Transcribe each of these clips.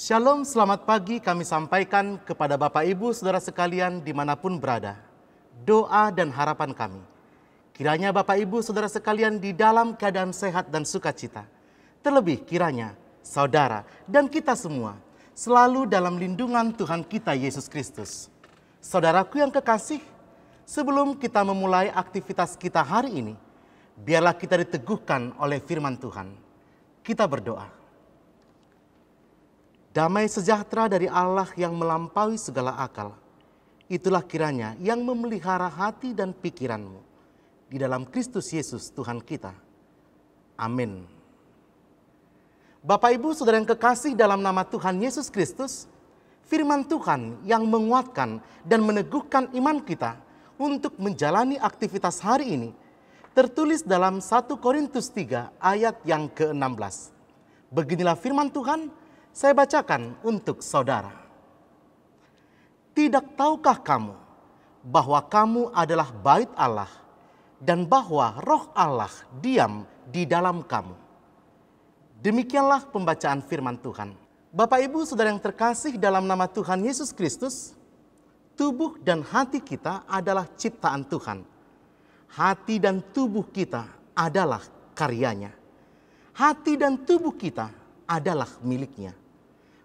Shalom, selamat pagi kami sampaikan kepada Bapak Ibu Saudara sekalian dimanapun berada. Doa dan harapan kami, kiranya Bapak Ibu Saudara sekalian di dalam keadaan sehat dan sukacita. Terlebih kiranya saudara dan kita semua selalu dalam lindungan Tuhan kita Yesus Kristus. Saudaraku yang kekasih, sebelum kita memulai aktivitas kita hari ini, biarlah kita diteguhkan oleh firman Tuhan. Kita berdoa. Damai sejahtera dari Allah yang melampaui segala akal, itulah kiranya yang memelihara hati dan pikiranmu di dalam Kristus Yesus Tuhan kita. Amin. Bapak Ibu Saudara yang kekasih dalam nama Tuhan Yesus Kristus, firman Tuhan yang menguatkan dan meneguhkan iman kita untuk menjalani aktivitas hari ini tertulis dalam 1 Korintus 3 ayat yang ke-16. Beginilah firman Tuhan, saya bacakan untuk saudara. Tidak tahukah kamu bahwa kamu adalah bait Allah dan bahwa roh Allah diam di dalam kamu? Demikianlah pembacaan firman Tuhan. Bapak Ibu Saudara yang terkasih dalam nama Tuhan Yesus Kristus, tubuh dan hati kita adalah ciptaan Tuhan. Hati dan tubuh kita adalah karyanya. Hati dan tubuh kita adalah miliknya.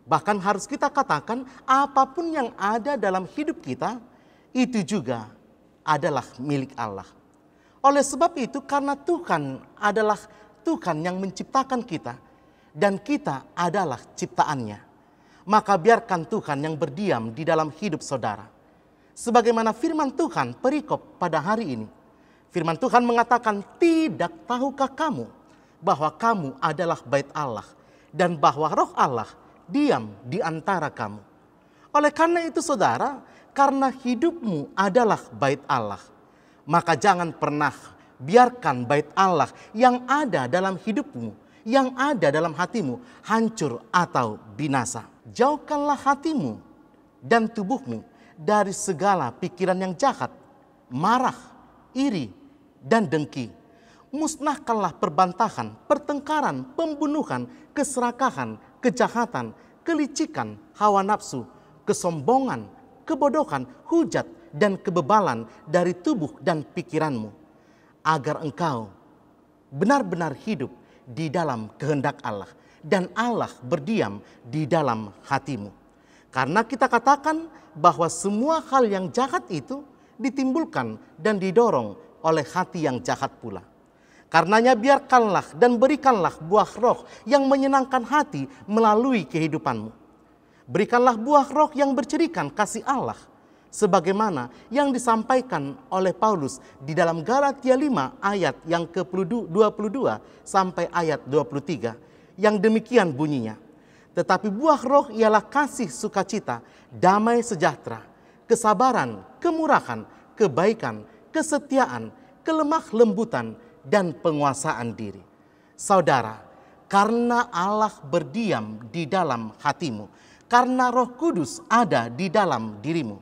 Bahkan harus kita katakan apapun yang ada dalam hidup kita itu juga adalah milik Allah. Oleh sebab itu karena Tuhan adalah Tuhan yang menciptakan kita dan kita adalah ciptaannya, maka biarkan Tuhan yang berdiam di dalam hidup saudara. Sebagaimana firman Tuhan perikop pada hari ini. Firman Tuhan mengatakan, tidak tahukah kamu bahwa kamu adalah bait Allah dan bahwa roh Allah diam di antara kamu. Oleh karena itu saudara, karena hidupmu adalah bait Allah, maka jangan pernah biarkan bait Allah yang ada dalam hidupmu, yang ada dalam hatimu hancur atau binasa. Jauhkanlah hatimu dan tubuhmu dari segala pikiran yang jahat, marah, iri, dan dengki. Musnahkanlah perbantahan, pertengkaran, pembunuhan, keserakahan, kejahatan, kelicikan, hawa nafsu, kesombongan, kebodohan, hujat, dan kebebalan dari tubuh dan pikiranmu, agar engkau benar-benar hidup di dalam kehendak Allah dan Allah berdiam di dalam hatimu. Karena kita katakan bahwa semua hal yang jahat itu ditimbulkan dan didorong oleh hati yang jahat pula. Karenanya biarkanlah dan berikanlah buah roh yang menyenangkan hati melalui kehidupanmu. Berikanlah buah roh yang bercirikan kasih Allah, sebagaimana yang disampaikan oleh Paulus di dalam Galatia 5 ayat yang ke-22 sampai ayat 23, yang demikian bunyinya. Tetapi buah roh ialah kasih sukacita, damai sejahtera, kesabaran, kemurahan, kebaikan, kesetiaan, kelemah lembutan, dan penguasaan diri. Saudara, karena Allah berdiam di dalam hatimu, karena Roh Kudus ada di dalam dirimu,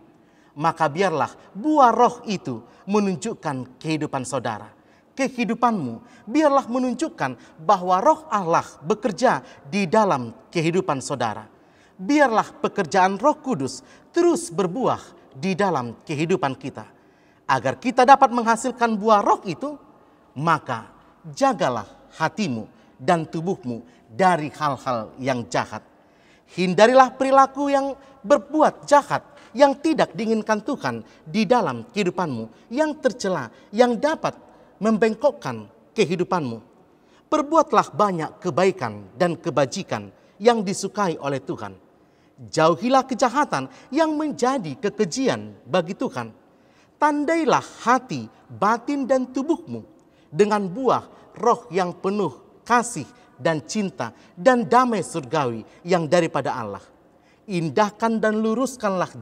maka biarlah buah roh itu menunjukkan kehidupan saudara. Kehidupanmu biarlah menunjukkan bahwa roh Allah bekerja di dalam kehidupan saudara. Biarlah pekerjaan Roh Kudus terus berbuah di dalam kehidupan kita. Agar kita dapat menghasilkan buah roh itu, maka jagalah hatimu dan tubuhmu dari hal-hal yang jahat. Hindarilah perilaku yang berbuat jahat, yang tidak diinginkan Tuhan di dalam kehidupanmu, yang tercela, yang dapat membengkokkan kehidupanmu. Perbuatlah banyak kebaikan dan kebajikan yang disukai oleh Tuhan. Jauhilah kejahatan yang menjadi kekejian bagi Tuhan. Tandailah hati, batin, dan tubuhmu dengan buah roh yang penuh kasih dan cinta dan damai surgawi yang daripada Allah. Indahkan dan luruskanlah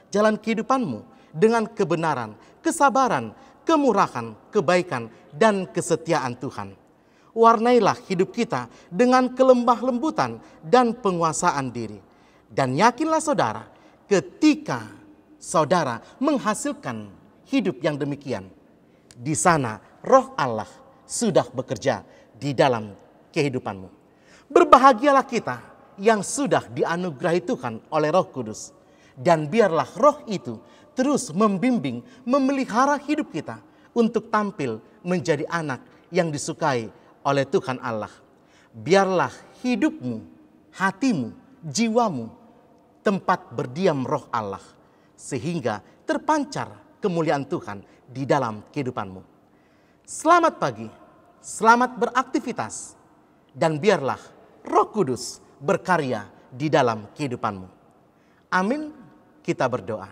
jalan kehidupanmu dengan kebenaran, kesabaran, kemurahan, kebaikan, dan kesetiaan Tuhan. Warnailah hidup kita dengan kelemah lembutan dan penguasaan diri. Dan yakinlah saudara, ketika saudara menghasilkan hidup yang demikian, di sana roh Allah sudah bekerja di dalam kehidupanmu. Berbahagialah kita yang sudah dianugerahi Tuhan oleh Roh Kudus. Dan biarlah roh itu terus membimbing, memelihara hidup kita untuk tampil menjadi anak yang disukai oleh Tuhan Allah. Biarlah hidupmu, hatimu, jiwamu tempat berdiam roh Allah, sehingga terpancar kemuliaan Tuhan di dalam kehidupanmu. Selamat pagi, selamat beraktivitas, dan biarlah Roh Kudus berkarya di dalam kehidupanmu. Amin, kita berdoa.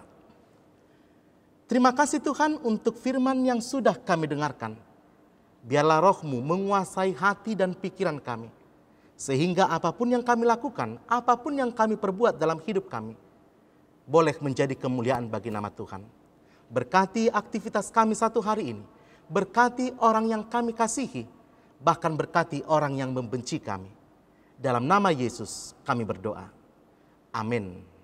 Terima kasih Tuhan untuk firman yang sudah kami dengarkan. Biarlah roh-Mu menguasai hati dan pikiran kami, sehingga apapun yang kami lakukan, apapun yang kami perbuat dalam hidup kami, boleh menjadi kemuliaan bagi nama Tuhan. Berkati aktivitas kami satu hari ini, berkati orang yang kami kasihi, bahkan berkati orang yang membenci kami. Dalam nama Yesus kami berdoa. Amin.